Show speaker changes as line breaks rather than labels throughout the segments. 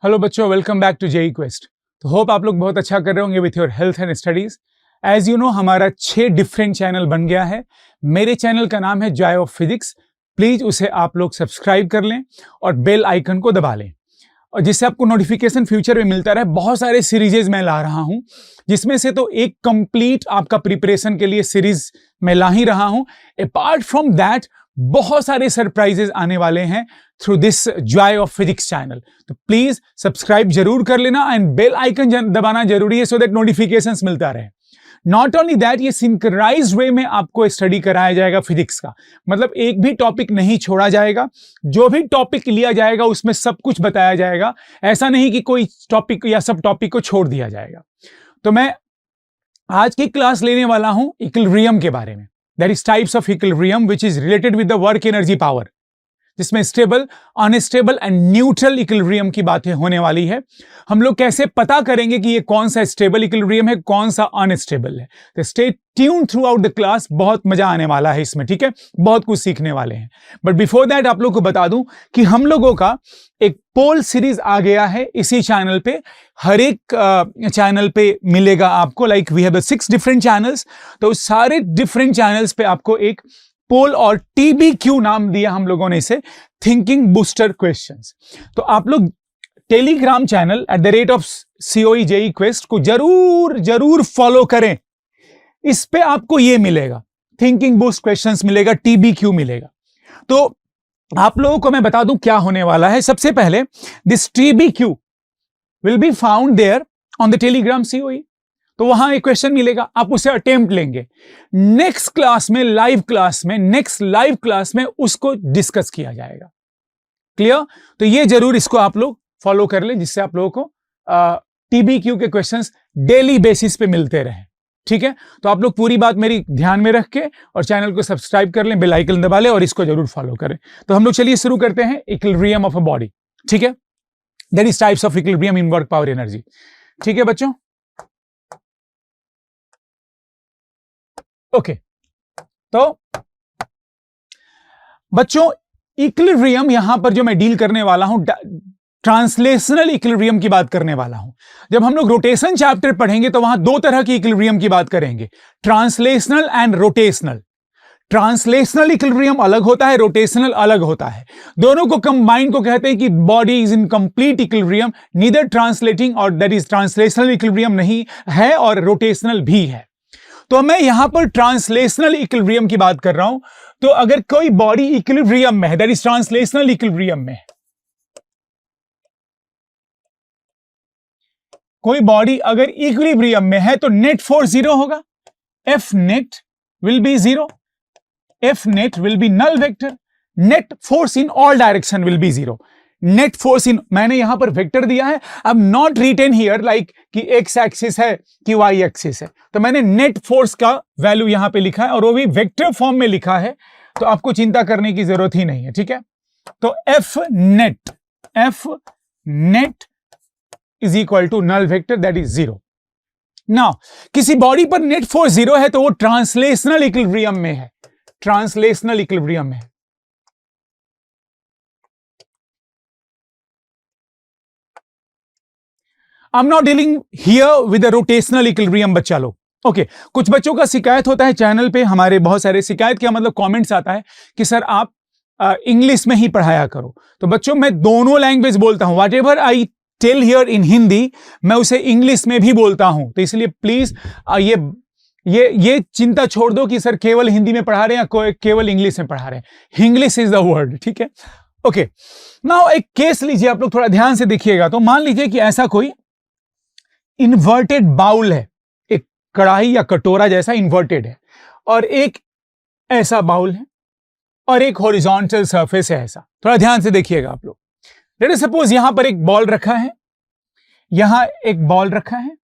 Hello बच्चों, welcome back to JEE quest. तो hope आप लोग बहुत अच्छा कर रहे होंगे with your health and studies. As you know, हमारा 6 डिफरेंट चैनल बन गया है। मेरे चैनल का नाम है जॉय ऑफ फिजिक्स। प्लीज उसे आप लोग सब्सक्राइब कर लें और बेल आइकन को दबा लें, और जिससे आपको नोटिफिकेशन फ्यूचर में मिलता रहे। बहुत सारे सीरीजेज मैं ला रहा हूं, जिसमें से तो एक कंप्लीट आपका प्रिपरेशन के लिए सीरीज मैं ला ही रहा हूं। अपार्ट फ्रॉम दैट बहुत सारे सरप्राइजेस आने वाले हैं through this Joy of physics channel. तो प्लीज सब्सक्राइब जरूर कर लेना एंड बेल आइकन दबाना जरूरी है, सो दैट नोटिफिकेशंस मिलता रहे। नॉट ओनली दैट, ये सिंक्रोनाइज्ड वे में आपको स्टडी कराया जाएगा फिजिक्स का, मतलब एक भी टॉपिक नहीं छोड़ा जाएगा। जो भी टॉपिक लिया जाएगा उसमें सब कुछ बताया जाएगा। ऐसा नहीं कि कोई टॉपिक या सब टॉपिक को छोड़ दिया जाएगा। तो मैं आज की क्लास लेने वाला हूं इक्विलिब्रियम के बारे में। That is types of equilibrium which is related with the work energy power, जिसमें stable, unstable and neutral equilibrium की बातें होने वाली है। हम लोग कैसे पता करेंगे कि ये कौन सा स्टेबल इक्विलिब्रियम है, कौन सा अनस्टेबल है। तो stay tune through out the class, बहुत मजा आने वाला है इसमें, ठीक है। बहुत कुछ सीखने वाले हैं। बट बिफोर दैट आप लोग को बता दूं कि हम लोगों का एक पोल सीरीज आ गया है इसी चैनल पे। हर एक चैनल पे मिलेगा आपको, like we have 6 different channels. तो सारे डिफरेंट चैनल्स पे आपको एक पोल और TBQ नाम दिया हम लोगों ने इसे, थिंकिंग बूस्टर क्वेश्चंस। तो आप लोग Telegram channel @COE JEE Quest को जरूर जरूर फॉलो करें। इस पे आपको ये मिलेगा, थिंकिंग बूस्ट क्वेश्चंस मिलेगा, TBQ मिलेगा। तो आप लोगों को मैं बता दूं क्या होने वाला है। सबसे पहले this TBQ will be found there on the Telegram COE। तो वहां एक क्वेश्चन मिलेगा, आप उसे अटेम्प्ट लेंगे। नेक्स्ट क्लास में, नेक्स्ट लाइव क्लास में उसको डिस्कस किया जाएगा। क्लियर? तो ये जरूर इसको आप लोग फॉलो कर लें, जिससे आप लोगों को TBQ के क्वेश्चंस डेली बेसिस पे मिलते रहे, ठीक है। तो आप लोग पूरी बात मेरी ध्यान में रख के और चैनल को सब्सक्राइब कर लें, बेल आइकन दबा लें और इसको जरूर फॉलो करें। तो हम लोग चलिए शुरू करते हैं इक्विलिब्रियम ऑफ अ बॉडी, ठीक है। That is types of equilibrium in work power energy, ठीक है बच्चों। ओके, तो बच्चों इक्विलिब्रियम यहां पर जो मैं डील करने वाला हूं, ट्रांसलेशनल इक्विलिब्रियम की बात करने वाला हूं। जब हम लोग रोटेशन चैप्टर पढ़ेंगे तो वहां 2 तरह की इक्विलिब्रियम की बात करेंगे, translational and rotational. Translational equilibrium अलग होता है, रोटेशनल अलग होता है। दोनों को कंबाइन को कहते हैं कि body is in complete equilibrium, neither translating और दैट इज ट्रांसलेशनल इक्विलिब्रियम नहीं है और रोटेशनल भी है। तो मैं यहां पर ट्रांसलेशनल इक्विलिब्रियम की बात कर रहा हूं। तो अगर कोई बॉडी इक्विलिब्रियम में है, दैट इज ट्रांसलेशनल इक्विलिब्रियम में, कोई बॉडी अगर इक्विलिब्रियम में है तो नेट फोर्स 0 होगा। F net will be 0, F net will be null vector, net force in all direction will be 0। Net force in, मैंने यहां पर वेक्टर दिया है, अब नॉट रिटेन हियर लाइक कि x एक्सिस है कि y एक्सिस है। तो मैंने नेट फोर्स का वैल्यू यहां पे लिखा है और वो भी वेक्टर फॉर्म में लिखा है, तो आपको चिंता करने की जरूरत ही नहीं है, ठीक है। तो F net is equal to null vector that is 0। Now किसी बॉडी पर नेट फोर्स 0 है तो वो ट्रांसलेशनल इक्विलिब्रियम में है, ट्रांसलेशनल इक्विलिब्रियम में है। I'm not dealing here with the rotational equilibrium बच्चा लोग। ओके, कुछ बच्चों का शिकायत होता है चैनल पे, हमारे बहुत सारे शिकायत क्या मतलब कमेंट्स आता है कि सर आप इंग्लिश में ही पढ़ाया करो। तो बच्चों मैं दोनों लैंग्वेज बोलता हूं, whatever I tell here in Hindi मैं उसे इंग्लिश में भी बोलता हूं। तो इसलिए प्लीज ये चिंता छोड़ दो कि सर केवल हिंदी में पढ़ा रहे हैं या केवल इंग्लिश में पढ़ा रहे हैं। इंग्लिश इज द वर्ड, ठीक है। ओके, नाउ एक केस लीजिए, आप लोग थोड़ा ध्यान से देखिएगा। तो मान लीजिए कि ऐसा कोई इन्वर्टेड बाउल है, एक कढ़ाई या कटोरा जैसा इन्वर्टेड है, और एक ऐसा बाउल है और एक हॉरिजॉन्टल सरफेस है ऐसा। थोड़ा ध्यान से देखिएगा आप लोग। लेट अस सपोज यहां पर एक बॉल रखा है, यहां एक बॉल रखा है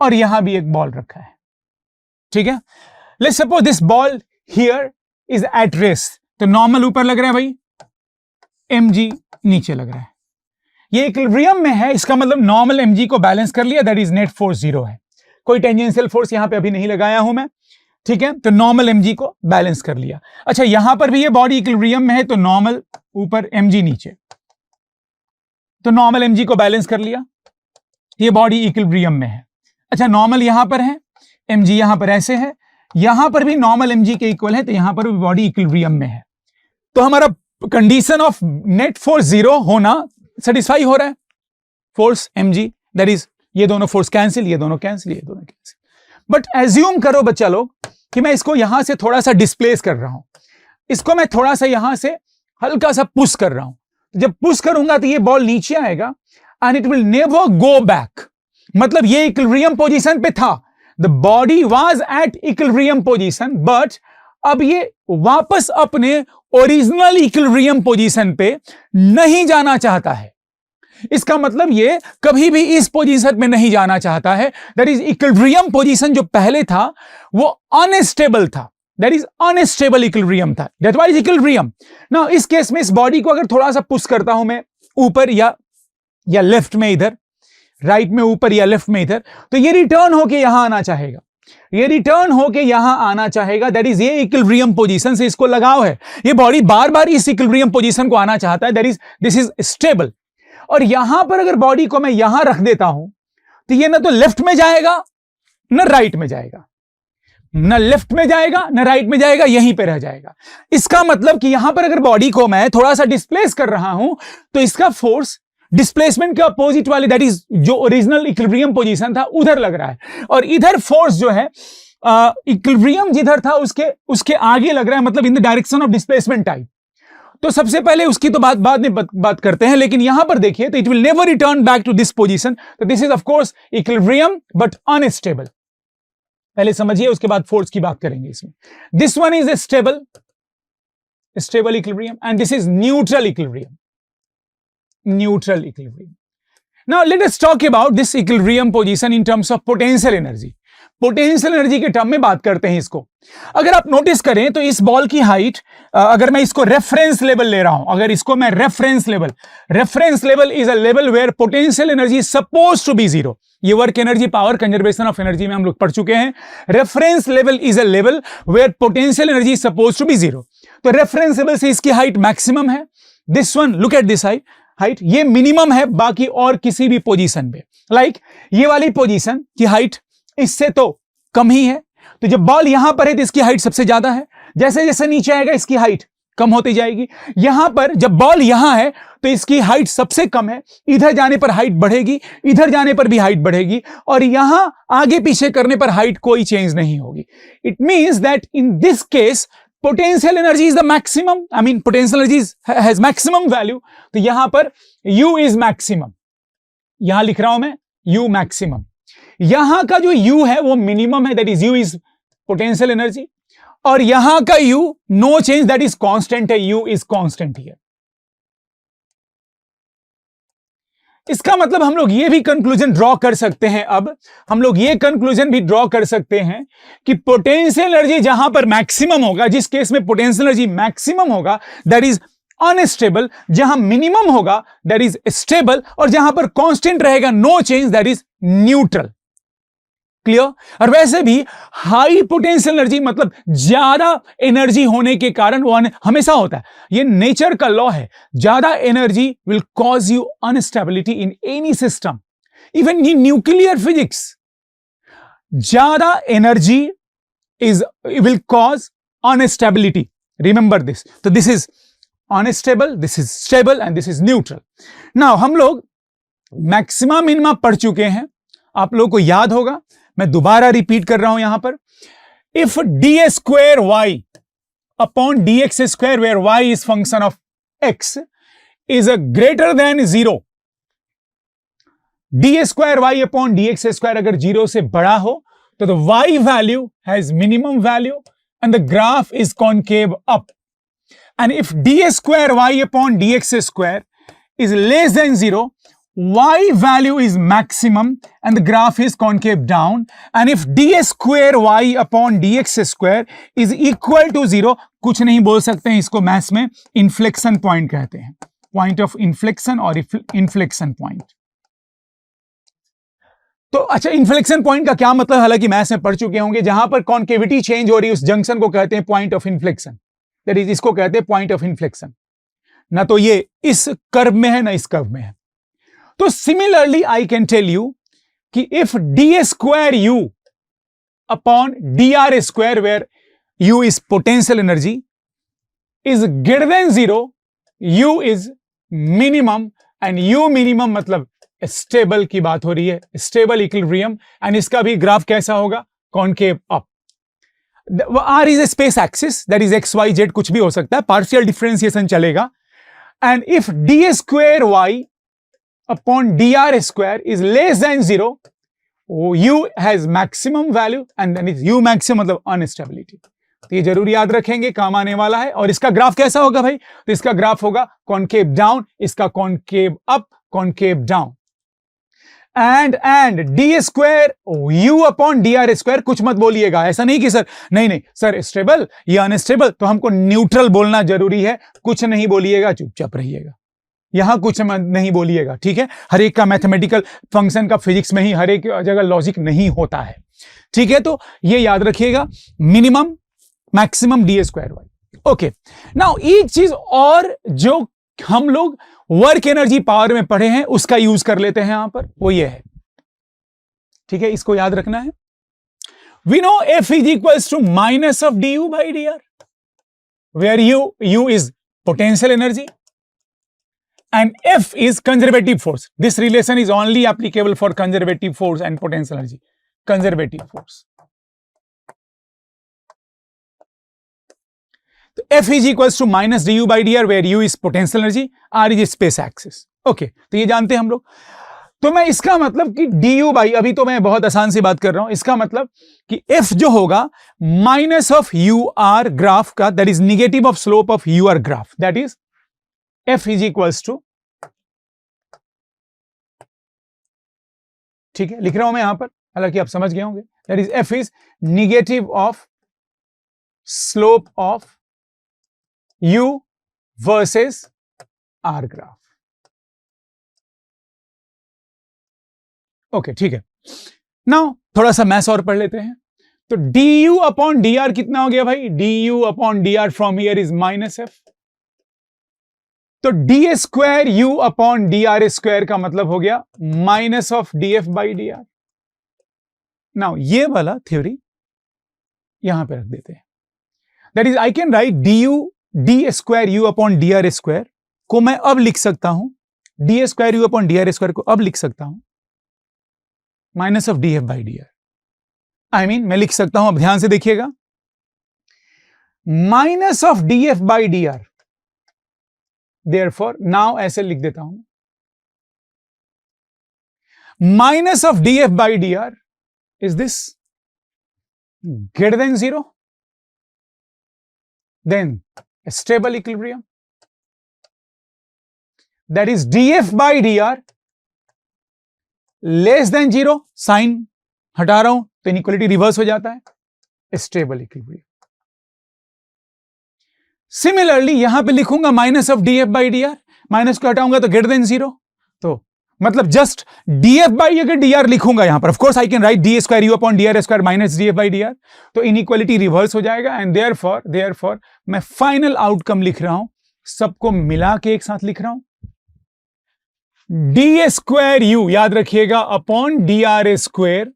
और यहां भी एक बॉल रखा है, ठीक है। Let's suppose this ball here is at rest. तो नॉर्मल ऊपर लग रहा है भाई, mg नीचे लग रहा है। ये इक्विलिब्रियम में है, इसका मतलब नॉर्मल mg को बैलेंस कर लिया, दैट इज नेट फोर्स 0 है। कोई टेंजेंशियल फोर्स यहां पे अभी नहीं लगाया हूं मैं, ठीक है। तो नॉर्मल mg को बैलेंस कर लिया। अच्छा, यहां पर भी ये बॉडी इक्विलिब्रियम में है, तो नॉर्मल ऊपर mg नीचे। तो नॉर्मल mg को बैलेंस कर लिया, ये बॉडी इक्विलिब्रियम में है। अच्छा, नॉर्मल यहां पर है, mg यहां पर ऐसे है, यहां पर भी नॉर्मल mg के इक्वल है, तो यहां पर भी बॉडी इक्विलिब्रियम में है। तो हमारा कंडीशन ऑफ नेट फोर्स 0 होना सेटिस्फाई हो रहा है। फोर्स mg, दैट इज ये दोनों फोर्स कैंसिल, ये दोनों कैंसिल, ये दोनों कैंसिल। बट एज्यूम करो बच्चा लोग कि मैं इसको यहां से थोड़ा सा डिस्प्लेस कर रहा हूं, इसको मैं थोड़ा सा यहां से हल्का सा पुश कर रहा हूं। जब पुश करूंगा तो ये बॉल नीचे आएगा and it will never go back. मतलब ये इक्विलिब्रियम पोजीशन पे था, the body was at equilibrium position, but अब ये वापस अपने ओरिजिनल इक्विलिब्रियम पोजीशन पे नहीं जाना चाहता है। इसका मतलब ये कभी भी इस पोजीशन में नहीं जाना चाहता है। दैट इज इक्विलिब्रियम पोजीशन जो पहले था वो अनस्टेबल था, दैट इज अनस्टेबल इक्विलिब्रियम था, दैट वाज इक्विलिब्रियम। नाउ इस केस में इस बॉडी को अगर थोड़ा सा पुश करता हूं मैं ऊपर या लेफ्ट में, इधर राइट में ऊपर या लेफ्ट में इधर, तो ये रिटर्न होके यहां आना चाहेगा, ये रिटर्न होके यहां आना चाहेगा। दैट इज ये इक्विलिब्रियम पोजीशन से इसको लगाव है, ये बॉडी बार बार इस इक्विलिब्रियम पोजीशन को आना चाहता है, that is this is stable. और यहां पर अगर बॉडी को मैं यहां रख देता हूं तो ये ना तो लेफ्ट में जाएगा ना राइट में जाएगा, ना लेफ्ट में जाएगा ना राइट में जाएगा, यहीं पे रह जाएगा। इसका मतलब कि यहां पर अगर बॉडी को मैं थोड़ा सा डिस्प्लेस कर रहा हूं तो इसका फोर्स डिस्प्लेसमेंट के अपोजिट वाले, दैट इज जो ओरिजिनल इक्विलिब्रियम पोजीशन था उधर लग रहा है, और इधर फोर्स जो है इक्विलिब्रियम जिधर था उसके आगे लग रहा है, मतलब in the direction of displacement type. तो सबसे पहले उसकी तो बाद में बात करते हैं, लेकिन यहां पर देखिए तो it will never return back to this position. तो this is of course equilibrium but unstable. पहले समझिए, उसके बाद फोर्स की बात करेंगे इसमें। This one is a stable equilibrium and this is neutral equilibrium, neutral equilibrium. Now let us talk about this equilibrium position in terms of potential energy. Potential energy के term में बात करते हैं इसको। अगर आप नोटिस करें तो इस बॉल की हाइट, अगर मैं इसको रेफरेंस लेवल ले रहा हूं, अगर इसको मैं reference level is a level where potential energy suppose to be zero. ये work energy power conservation of energy में हम लोग पढ़ चुके हैं। Reference level is a level where potential energy suppose to be zero. तो रेफरेंस लेवल से इसकी हाइट मैक्सिमम है। This one, look at this height, ये मिनिमम है बाकी और किसी भी पोजीशन पे। लाइक ये वाली पोजीशन की हाइट इससे तो कम ही है, तो जब बॉल यहां पर है तो इसकी हाइट सबसे ज्यादा है, जैसे जैसे नीचे आएगा इसकी हाइट कम होती जाएगी। यहां पर जब बॉल यहां है तो इसकी हाइट सबसे कम है, इधर जाने पर हाइट बढ़ेगी, इधर जाने पर भी हाइट बढ़ेगी, और यहां आगे पीछे करने पर हाइट कोई चेंज नहीं होगी। It means that in this case potential energy is the maximum, I mean potential energy has maximum value। तो यहां पर U is maximum, यहां लिख रहा हूं मैं U maximum। यहां का जो U है वो मिनिमम है, that is U is potential energy, और यहां का U no change, that is constant है, U is constant here। इसका मतलब हम लोग ये भी कंक्लूजन ड्रॉ कर सकते हैं, अब हम लोग ये कंक्लूजन भी ड्रॉ कर सकते हैं कि पोटेंशियल एनर्जी जहां पर मैक्सिमम होगा, जिस केस में पोटेंशियल एनर्जी मैक्सिमम होगा दैट इज अनस्टेबल, जहां मिनिमम होगा दैट इज स्टेबल, और जहां पर कांस्टेंट रहेगा no change that is neutral. Clear? और वैसे भी हाई पोटेंशियल एनर्जी मतलब ज्यादा एनर्जी होने के कारण वो हमेशा होता है, ये नेचर का लॉ है, ज्यादा energy will cause you instability in any system, even in nuclear physics. ज्यादा energy will cause instability, remember this. तो this is unstable, this is stable and this is neutral. Now हम लोग maxima minima पढ़ चुके हैं, आप लोगों को याद होगा, मैं दोबारा रिपीट कर रहा हूं यहां पर। If D square y upon D x square where y is function of x is a greater than zero, d square y upon D x square अगर जीरो से बड़ा हो तो the y value has minimum value and the graph is concave up, and if D square y upon D x square is less than 0, y value is maximum and the graph is concave down, and if d square y upon dx square is equal to 0, कुछ नहीं बोल सकते हैं इसको maths में inflection point कहते हैं, point of inflection और इन्फ्लेक्शन पॉइंट। तो अच्छा, इन्फ्लेक्शन पॉइंट का क्या मतलब, हालांकि मैथ्स में पढ़ चुके होंगे, जहां पर कॉन्केविटी चेंज हो रही है उस जंक्शन को कहते हैं point of inflection, that is इसको कहते हैं पॉइंट ऑफ इन्फ्लेक्शन। ना तो ये इस कर्व में है ना इस कर्व में है, तो similarly I can tell you कि if D square you upon D R square where you is potential energy is greater than zero, U is minimum, and U minimum मतलब स्टेबल की बात हो रही है, स्टेबल इक्विलिब्रियम, एंड इसका भी graph कैसा होगा, concave up. R is a space axis, that is x y z, कुछ भी हो सकता है, पार्शियल डिफरेंशिएशन चलेगा। And if D square y upon D R square is less than zero, u has maximum value and then is u maximum मतलब instability. तो ये जरूर याद रखेंगे, काम आने वाला है। और इसका ग्राफ कैसा होगा भाई, तो इसका ग्राफ होगा कॉनकेव डाउन, इसका concave up, concave down. And D square you upon D R square, कुछ मत बोलिएगा, ऐसा नहीं कि सर नहीं सर स्टेबल या अनस्टेबल, तो हमको न्यूट्रल बोलना जरूरी है, कुछ नहीं बोलिएगा, चुपचाप रहिएगा, यहां कुछ नहीं बोलिएगा, ठीक है। हर एक का मैथमेटिकल फंक्शन का फिजिक्स में ही हर एक जगह लॉजिक नहीं होता है, ठीक है। तो ये याद रखिएगा, minimum maximum d square y. Okay, now एक चीज और जो हम लोग वर्क एनर्जी पावर में पढ़े हैं उसका यूज कर लेते हैं यहां पर, वो ये है, ठीक है, इसको याद रखना है। We know F is equals to minus of d u by D r, where you is potential energy and F is conservative force. This relation is only applicable for conservative force and potential energy. Conservative force. So F is equals to minus du by dr, where u is potential energy, r is space axis. Okay, तो ये जानते हैं हम लोग। तो मैं इसका मतलब कि du by, अभी तो मैं बहुत आसान सी बात कर रहा हूं, इसका मतलब कि F जो होगा minus of U R graph का, that is negative of slope of U R graph, that is F is equals to, ठीक है, लिख रहा हूं मैं यहां पर, हालांकि आप समझ गए होंगे, that is F is negative of slope of U versus R graph. Okay, ठीक है। नाउ थोड़ा सा मैथ्स और पढ़ लेते हैं। तो du अपॉन dr कितना हो गया भाई, du upon dr from here is minus F, तो d square you upon D R square का मतलब हो गया minus of d F by D R. Now ये वाला थ्योरी यहां पे रख देते हैं, that is I can write D square you upon D R square को मैं अब लिख सकता हूं, D square you upon D R square को अब लिख सकता हूं minus of d F by D r. I mean मैं लिख सकता हूं, अब ध्यान से देखिएगा, minus of d F by D r, therefore now ऐसे लिख देता हूं, minus of d F by D r is this greater than zero, then stable equilibrium, that is d F by D r less than zero, sign हटा रहा हूं तो inequality reverse हो जाता है, स्टेबल इक्विलिब्रियम। सिमिलरली यहां पे लिखूंगा minus of d F by D R, minus को हटाऊंगा तो ग्रेटर देन जीरो, तो मतलब जस्ट डी एफ बाई अगर डी आर लिखूंगा यहां पर, of course I can write D square you upon D R square minus D F by D R, तो inequality reverse हो जाएगा। एंड देयरफॉर मैं फाइनल आउटकम लिख रहा हूं, सबको मिला के एक साथ लिख रहा हूं, डी स्क्वायर यू याद रखिएगा upon D R square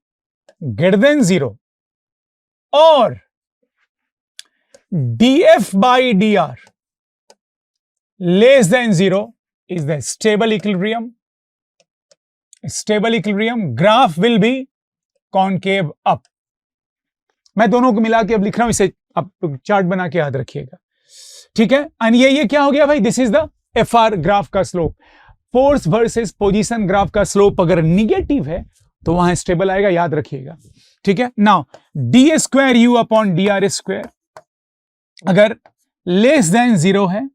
greater than zero, और df by dr less than zero is the stable equilibrium. Stable equilibrium graph will be concave up. मैं दोनों को मिला के अब लिख रहा हूं, इसे आप चार्ट बना के याद रखिएगा, ठीक है। एंड ये क्या हो गया भाई, this is the FR graph का slope, force versus position graph का स्लोप अगर निगेटिव है तो वहां स्टेबल आएगा, याद रखिएगा, ठीक है। Now D square you upon D R square अगर लेस देन जीरो है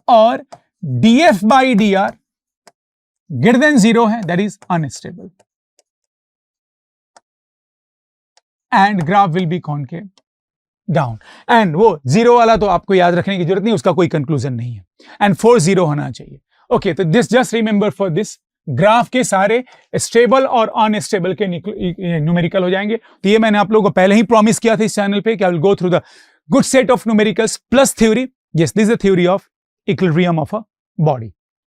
और D F by D R greater than zero है, that is unstable and graph will be concave down. And वो जीरो वाला तो आपको याद रखने की जरूरत नहीं, उसका कोई कंक्लूजन नहीं है, एंड 4 0 होना चाहिए। ओके, तो this just remember for this, graph के सारे स्टेबल और अनस्टेबल के न्यूमेरिकल हो जाएंगे। तो ये मैंने आप लोगों को पहले ही प्रॉमिस किया था इस चैनल पे कि I will go through the good set of numericals plus theory. Yes, this is the theory of equilibrium of a body.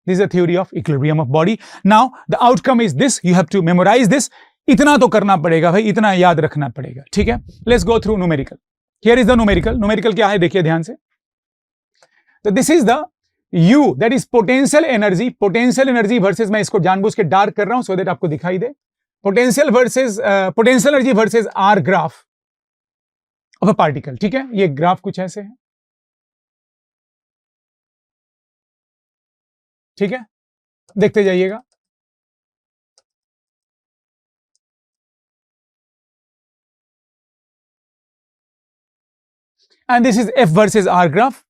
This is the theory of equilibrium of body. Now the outcome is this. You have to memorize this. इतना तो करना पड़ेगा भाई, इतना याद रखना पड़ेगा, ठीक है. Let's go through numerical. Here is the numerical. Numerical क्या है देखिए ध्यान से. तो this is the U, that is potential energy. Potential energy versus, मैं इसको जानबूझ के डार्क कर रहा हूं so that आपको दिखाई दे. Potential versus potential energy versus R graph of a particle. ठीक है, ये ग्राफ कुछ ऐसे है, ठीक है, देखते जाइएगा. And this is F versus R graph.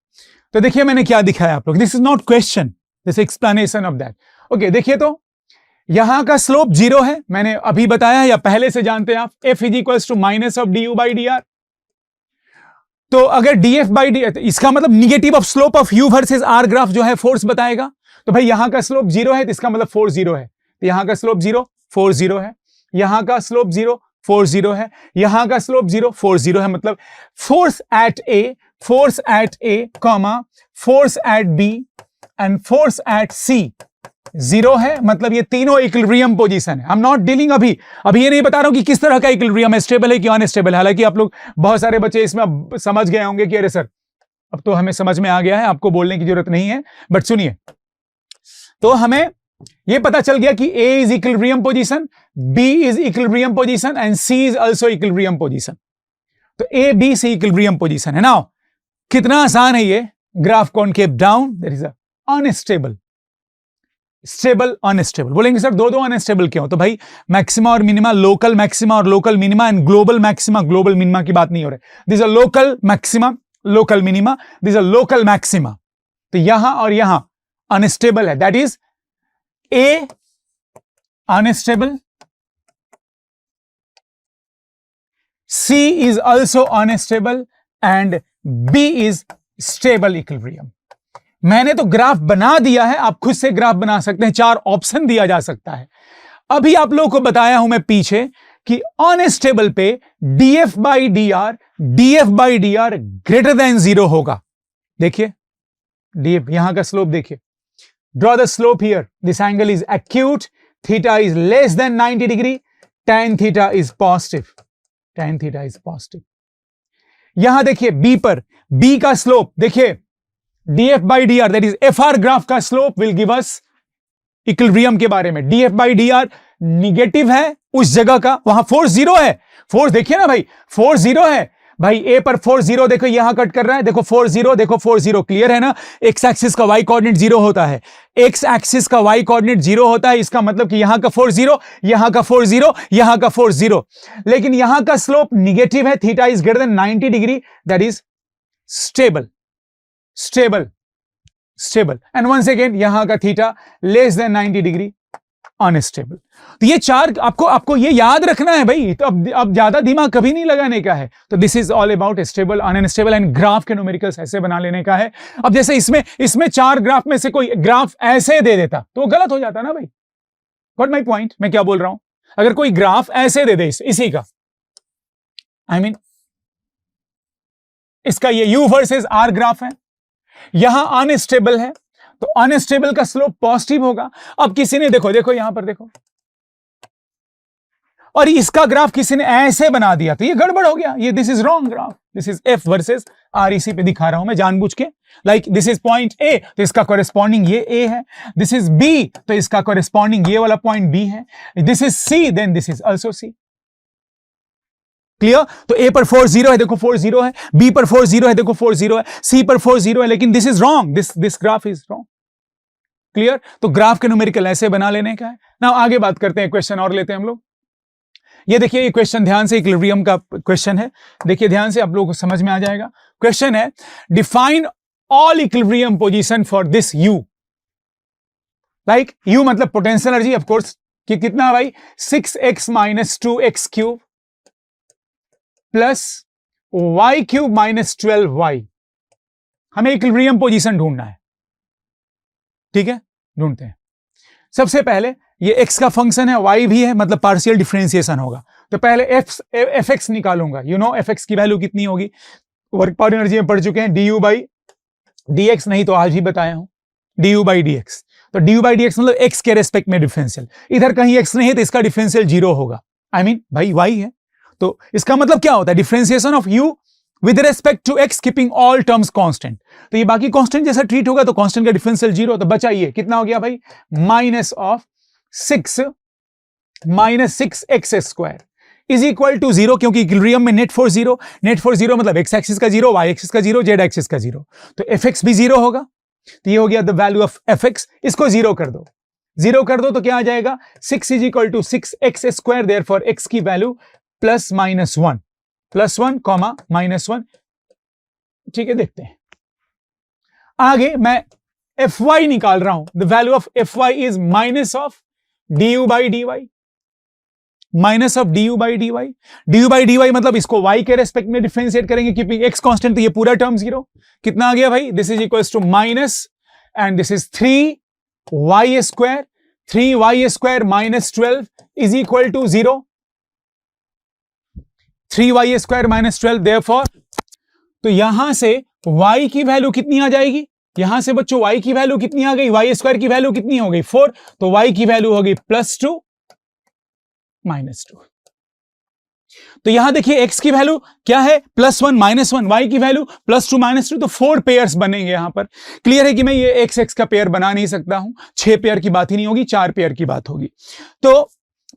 तो देखिए मैंने क्या दिखाया आप लोग. This is not question, this explanation of that. Okay, देखिए तो यहां का स्लोप 0 है, मैंने अभी बताया या पहले से जानते हैं आप. F is equals to minus of du by dr. तो अगर df बाई डी, इसका मतलब negative of slope of u versus R graph जो है फोर्स बताएगा. तो भाई यहां का स्लोप 0 है, तो इसका मतलब फोर्स 0 है. तो यहां का स्लोप 0, फोर्स 0 है. यहां का स्लोप 0, फोर्स 0 है. यहां का स्लोप 0, फोर्स 0 है. मतलब force at A comma force at B and force at C 0 है. मतलब ये तीनों इक्विलिब्रियम पोजीशन है. आई एम नॉट डीलिंग अभी ये नहीं बता रहा हूं कि किस तरह का इक्विलिब्रियम है, स्टेबल है कि अनस्टेबल है. हालांकि आप लोग बहुत सारे बच्चे इसमें समझ गए होंगे कि अरे सर अब तो हमें समझ में आ गया है, आपको बोलने की जरूरत नहीं है. बट सुनिए, तो हमें यह पता चल गया कि A is equilibrium position, B is equilibrium position and C is also equilibrium position. तो A B C equilibrium position है. नाउ कितना आसान है ये. Graph concave down, that is unstable, stable unstable. बोलेंगे सर दो अनस्टेबल क्यों? तो भाई मैक्सिमा और मिनिमा, लोकल मैक्सिमा और local minima and global maxima global minima की बात नहीं हो रही. This a local maxima, local minima, this a local maxima. तो यहां और यहां अनस्टेबल है. That is A unstable, C is also unstable and B is stable equilibrium. मैंने तो ग्राफ बना दिया है, आप खुद से ग्राफ बना सकते हैं. 4 ऑप्शन दिया जा सकता है. अभी आप लोगों को बताया हूं मैं पीछे कि अनस्टेबल पे df by dr greater than 0 होगा. देखिए df, यहां का स्लोप देखिए. Draw the slope here. This angle is acute. Theta is less than 90 degree. Tan theta is positive. Tan theta is positive. यहां देखिए B पर, B का स्लोप देखिए df by dr, that is FR graph का slope will give us equilibrium के बारे में. df by dr negative है उस जगह का, वहां फोर्स 0 है. फोर्स देखिए ना भाई, फोर्स 0 है भाई. A पर फोर्स 0 देखो, यहां कट कर रहा है, देखो फोर्स 0, देखो फोर्स 0. क्लियर है ना. एक्स एक्सिस का वाई कोऑर्डिनेट 0 होता है, एक्स एक्सिस का वाई कोऑर्डिनेट 0 होता है. इसका मतलब कि यहां का फोर्स 0, यहां का फोर्स 0, यहां का फोर्स 0. लेकिन यहां का स्लोप निगेटिव है. Theta is greater than 90 degree, that is stable, stable, stable. And once again यहां का theta less than 90 degree, unstable. तो ये 4 आपको ये याद रखना है भाई. तो अब ज्यादा दिमाग कभी नहीं लगाने का है. तो this is all about stable, unstable and graph के न्यूमेरिकल्स ऐसे बना लेने का है. अब जैसे इसमें 4 ग्राफ में से कोई ग्राफ ऐसे दे देता तो वो गलत हो जाता ना भाई. Got my point? मैं क्या बोल रहा हूं. अगर कोई ग्राफ ऐसे दे दे इसी का, आई मीन इसका ये U वर्सेस R ग्राफ है, यहां अनस्टेबल है, तो अनस्टेबल का स्लोप पॉजिटिव होगा. अब किसी ने देखो यहां पर देखो, और इसका ग्राफ किसी ने ऐसे बना दिया तो ये गड़बड़ हो गया. ये this is wrong graph. This is F versus R. इसी पे दिखा रहा हूं मैं जानबूझ के. Like this is point A, तो इसका कॉरेस्पॉन्डिंग ये A है. दिस इज B, तो इसका कॉरेस्पॉन्डिंग ये वाला पॉइंट B है. This is C, then this is also C. Clear? तो A पर फोर्स 0 है, देखो फोर्स 0 है. B पर फोर्स 0 है, देखो फोर्स 0 है. C पर फोर्स 0 है, लेकिन this is wrong, this graph is wrong. Clear? तो ग्राफ के न्यूमेरिकल ऐसे बना लेने का है. नाउ आगे बात करते हैं, क्वेश्चन और लेते हैं हम लोग. ये देखिए, ये क्वेश्चन ध्यान से इक्विलिब्रियम का क्वेश्चन है. देखिए ध्यान से, आप लोगों को समझ में आ जाएगा. क्वेश्चन है define all equilibrium position for this U. Like U मतलब पोटेंशियल एनर्जी ऑफ कोर्स, कि कितना भाई 6x - 2x cube plus y cube - 12y. हमें इक्विलिब्रियम पोजीशन ढूंढना है. ठीक है, ढूंढते हैं. सबसे पहले ये x का फंक्शन है, y भी है, मतलब पार्शियल डिफरेंशिएशन होगा. तो पहले fx निकालूंगा. यू नो fx की वैल्यू कितनी होगी, वर्क पावर एनर्जी में पढ़ चुके हैं. du by dx, नहीं तो आज ही बताया हूं, du by dx. तो डी बाई डी एक्स मतलब एक्स के रेस्पेक्ट में डिफरेंशियल, इधर कहीं एक्स नहीं है तो इसका डिफरेंशियल 0 होगा, आई मीन भाई वाई है, तो इसका मतलब क्या होता है, differentiation of u with respect to x keeping all terms constant, तो ये बाकी कांस्टेंट जैसा ट्रीट होगा, तो कांस्टेंट का डिफरेंशियल 0, तो बचा ये कितना हो गया भाई, minus of 6 x square is equal to 0, क्योंकि इक्विलिब्रियम में नेट फॉर 0 मतलब एक्स एक्सिस का 0, वाई एक्सिस का 0, जेड एक्सिस का 0, तो एफ एक्स भी 0 होगा, तो ये हो गया the value of F x, इसको 0 कर दो, 0 कर दो तो क्या आ जाएगा, 6 is equal to 6 x square, therefore X की value plus minus 1 comma minus 1, ठीक है। देखते हैं आगे, मैं एफ वाई निकाल रहा हूं, the value of F y is minus of d u by d y, minus of d u by d y, d u by d y मतलब इसको y के रेस्पेक्ट में डिफरेंशिएट करेंगे, कीपिंग x कांस्टेंट, तो ये पूरा term 0, कितना आ गया भाई, this is equals to minus and this is 3y square minus 12 is equal to 0, 3y square minus 12, therefore तो यहां से y की वैल्यू कितनी आ जाएगी, यहां से बच्चों y की वैल्यू कितनी आ गई, y स्क्वायर की वैल्यू कितनी हो गई 4, तो y की वैल्यू हो गई +2 -2, तो यहां देखिए x की वैल्यू क्या है, +1 -1, y की वैल्यू +2 -2, तो 4 पेयर्स बनेंगे यहां पर। क्लियर है कि मैं ये x का पेयर बना नहीं सकता हूं, 6 पेयर की बात ही नहीं होगी, 4 पेयर की बात होगी। तो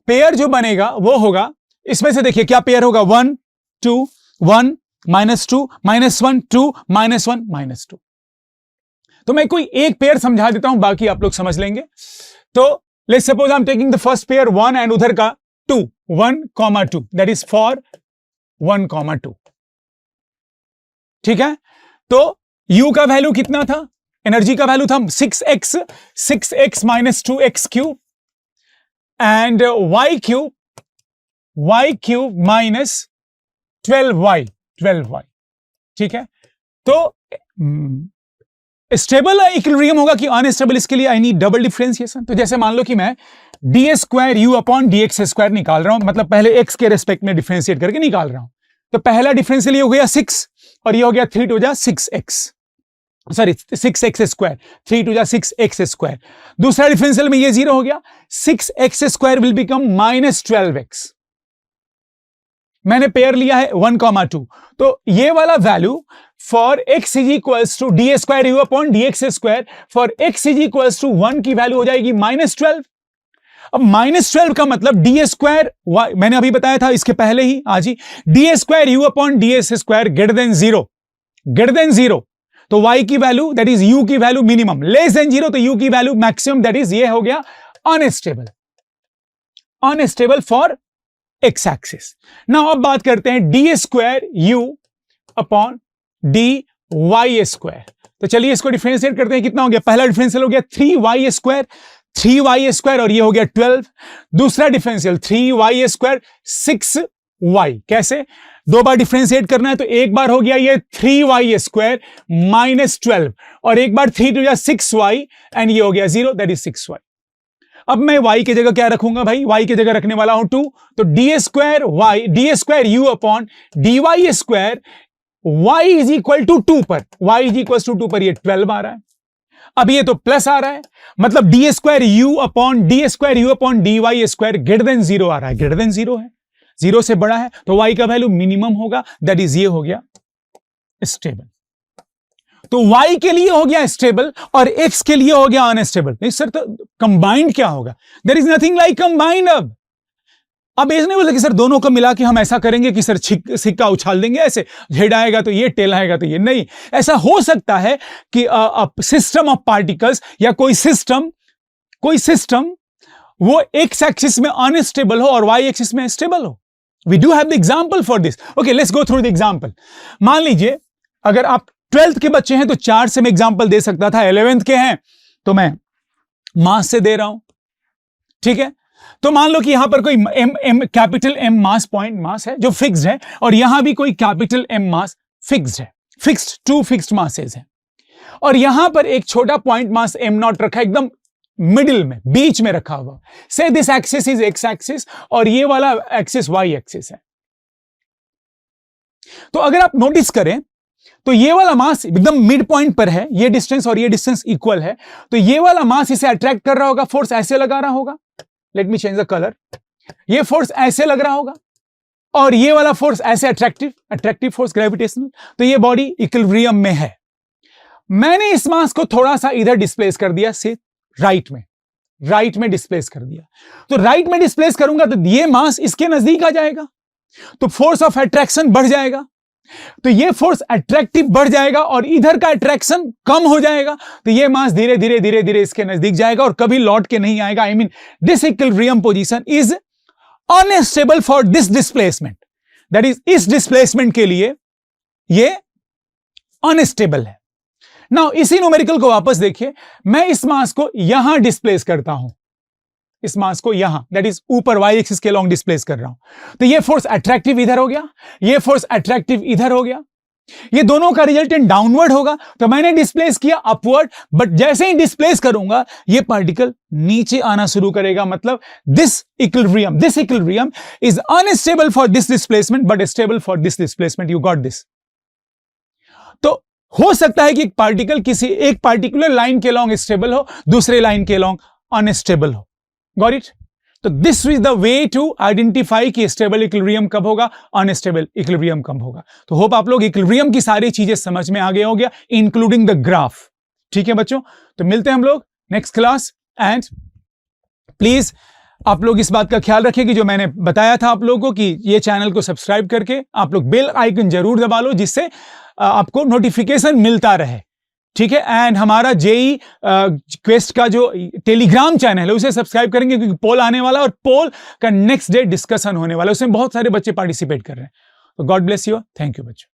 पेयर जो बनेगा वो होगा, इसमें से देखिए क्या पेयर होगा, 1 2 1 -2 -1 2 -1 -2। तो मैं कोई एक पेयर समझा देता हूं, बाकी आप लोग समझ लेंगे। तो let's suppose I am taking the first pair 1 and उधर का 2, 1, 2, दैट इज फॉर 1, 2, ठीक है। तो u का वैल्यू कितना था, एनर्जी का वैल्यू था 6x minus 2x cube and y cube minus 12y, ठीक है। तो स्टेबल इक्विलिब्रियम होगा कि अनस्टेबल, इसके लिए आई नीड डबल डिफरेंशिएशन। तो जैसे मान लो कि मैं D square you upon D x square निकाल रहा हूं, मतलब पहले एक्स के रेस्पेक्ट में डिफरेंशिएट करके निकाल रहा हूं, तो पहला डिफरेंशियल ये हो गया 6 और ये हो गया 3 × 6x, sorry 6x square, 3 × 6x square. दूसरा डिफरेंशियल में ये 0 हो गया, 6x square will become -12x। मैंने पेयर लिया है 1, 2, तो ये वाला value for x is equals to d square you upon D x square, for x is equals to 1 की वैल्यू हो जाएगी -12। अब -12 का मतलब डी स्क्वायर, मैंने अभी बताया था इसके पहले ही आज ही, D square you upon D x square greater than 0, तो y की वैल्यू दैट इज u की वैल्यू मिनिमम, लेस देन 0 तो u की वैल्यू मैक्सिमम, दैट इज ये हो गया unstable for x axis. Now अब बात करते हैं d square u upon d y square. तो चलिए इसको डिफरेंशिएट करते हैं, कितना हो गया, पहला डिफरेंशियल हो गया 3y स्क्वायर और ये हो गया 12। दूसरा डिफरेंशियल 3y स्क्वायर 6y, कैसे, 2 बार डिफरेंशिएट करना है, तो एक बार हो गया ये 3y स्क्वायर -12 और एक बार 3 × 6y एंड ये हो गया 0, दैट इज 6y। अब मैं y की जगह क्या रखूंगा भाई, y की जगह रखने वाला हूं 2, तो d square u upon d y square, y is equal to 2 पर, y इज इक्वल टू 2 पर ये 12 आ रहा है। अब ये तो प्लस आ रहा है, मतलब d square you upon d y square greater than 0 आ रहा है, ग्रेटर देन 0 है, 0 से बड़ा है, तो y का वैल्यू मिनिमम होगा, दैट इज ये हो गया स्टेबल। तो y के लिए हो गया स्टेबल और x के लिए हो गया अनस्टेबल। नहीं सर, तो कंबाइंड क्या होगा, there is nothing like combined. अब ऐसे नहीं बोल सकते सर दोनों को मिला के हम ऐसा करेंगे कि सर सिक्का उछाल देंगे, ऐसे हेड आएगा तो ये, टेल आएगा तो ये, नहीं। ऐसा हो सकता है कि सिस्टम ऑफ पार्टिकल्स या कोई सिस्टम वो एक्स एक्सिस में अनस्टेबल हो और वाई एक्सिस में स्टेबल हो। We do have the example for this. Okay, let's go through the example. मान लीजिए अगर आप 12th के बच्चे हैं तो 4 से मैं एग्जांपल दे सकता था, 11th के हैं तो मैं मास से दे रहा हूं, ठीक है। तो मान लो कि यहां पर कोई कैपिटल M मास, पॉइंट मास है जो फिक्स्ड है, और यहां भी कोई कैपिटल M मास फिक्स्ड है, टू फिक्स्ड मासेस है, और यहां पर एक छोटा पॉइंट मास M0 रखा, एकदम मिडिल में, बीच में रखा हुआ। से this axis is x axis और ये वाला एक्सिस वाई एक्सिस है। तो अगर आप नोटिस करें तो ये वाला मास एकदम मिड पॉइंट पर है, ये डिस्टेंस और ये डिस्टेंस इक्वल है, तो ये वाला मास इसे अट्रैक्ट कर रहा होगा, फोर्स ऐसे लगा रहा होगा, let me change the colour, ये फोर्स ऐसे लग रहा होगा और ये वाला फोर्स ऐसे अट्रैक्टिव फोर्स ग्रेविटेशनल, तो ये बॉडी इक्विलिब्रियम में है। मैंने इस मास को थोड़ा सा इधर डिस्प्लेस कर दिया, से राइट में डिस्प्लेस कर दिया, तो राइट में डिस्प्लेस करूंगा तो ये मास इसके नजदीक आ जाएगा, तो फोर्स ऑफ अट्रैक्शन बढ़ जाएगा, तो ये फोर्स अट्रैक्टिव बढ़ जाएगा और इधर का अट्रैक्शन कम हो जाएगा, तो ये मास धीरे धीरे इसके नजदीक जाएगा और कभी लौट के नहीं आएगा। I mean this equilibrium position is unstable for this displacement, that is इस डिस्प्लेसमेंट के लिए ये अनस्टेबल है। नाउ इसी न्यूमेरिकल को वापस देखिए, मैं इस मास को यहां डिस्प्लेस करता हूं, इस मास को यहां, दैट इज ऊपर वाई एक्सिस के लॉन्ग डिस्प्लेस कर रहा हूं, तो ये फोर्स अट्रैक्टिव इधर हो गया, ये फोर्स अट्रैक्टिव इधर हो गया, ये दोनों का रिजल्टेंट डाउनवर्ड होगा, तो मैंने डिस्प्लेस किया अपवर्ड, बट जैसे ही डिस्प्लेस करूंगा ये पार्टिकल नीचे आना शुरू करेगा, मतलब this equilibrium is unstable for this displacement but stable for this displacement, you got this. तो हो सकता है कि एक पार्टिकल किसी एक पार्टिकुलर लाइन के लॉन्ग स्टेबल हो, दूसरे लाइन के लॉन्ग अनस्टेबल हो, गॉट इट। तो this is the way to identify कि स्टेबल इक्विलिब्रियम कब होगा, अनस्टेबल इक्विलिब्रियम कब होगा। तो होप आप लोग इक्विलिब्रियम की सारी चीजें समझ में आ गए हो गया, इंक्लूडिंग द ग्राफ। ठीक है बच्चों, तो मिलते हैं हम लोग नेक्स्ट क्लास, एंड प्लीज आप लोग इस बात का ख्याल रखें कि जो मैंने बताया था आप लोगों को कि ये चैनल को सब्सक्राइब करके आप लोग बेल आइकन जरूर दबा लो, जिससे आपको नोटिफिकेशन मिलता रहे। ठीक है, एंड हमारा जेई क्वेस्ट का जो टेलीग्राम चैनल है उसे सब्सक्राइब करेंगे, क्योंकि पोल आने वाला और पोल का नेक्स्ट डे डिस्कशन होने वाला है, उसमें बहुत सारे बच्चे पार्टिसिपेट कर रहे हैं। तो God bless you, thank you बच्चों।